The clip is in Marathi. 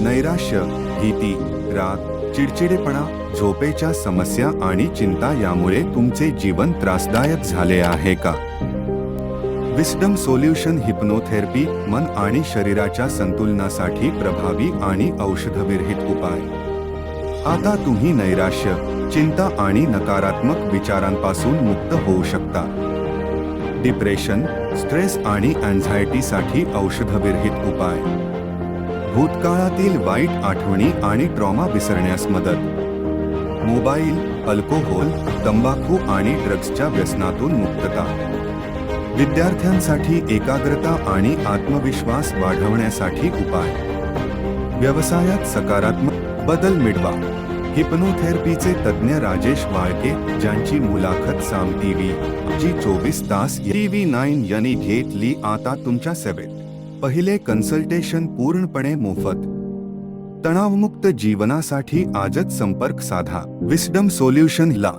नैराश्य, भीती, राग, चिडचिडेपणा, झोपेच्या समस्या आणि चिंता यामुळे तुमचे जीवन त्रासदायक झाले आहे का? विस्डम सोल्यूशन हिप्नोथेरपी मन आणि शरीराच्या संतुलनासाठी प्रभावी आणि औषधविरहित उपाय. आता तुम्ही नैराश्य, चिंता आणि नकारात्मक विचारांपासून मुक्त होऊ शकता. डिप्रेशन, स्ट्रेस आणि अँझायटीसाठी औषधविरहित उपाय. भूतकाळातील वाईट आठवणी आणि ट्रॉमा विसरण्यास मदत. मोबाईल, अल्कोहोल, तंबाखू आणि ड्रग्सच्या व्यसनातून मुक्तता. विद्यार्थ्यांसाठी एकाग्रता आणि आत्मविश्वास वाढवण्यासाठी उपाय. व्यवसायात सकारात्मक बदल मिळवा. हिप्नोथेरपीचे तज्ज्ञ राजेश वाळके, ज्यांची मुलाखत साम टीव्ही जी 24 तास TV9 यांनी घेतली. आता तुमच्या सेवेत. पहिले कन्सल्टेशन पूर्णपणे मोफत. तणावमुक्त जीवनासाठी आजच संपर्क साधा. विस्डम सोल्यूशन ला.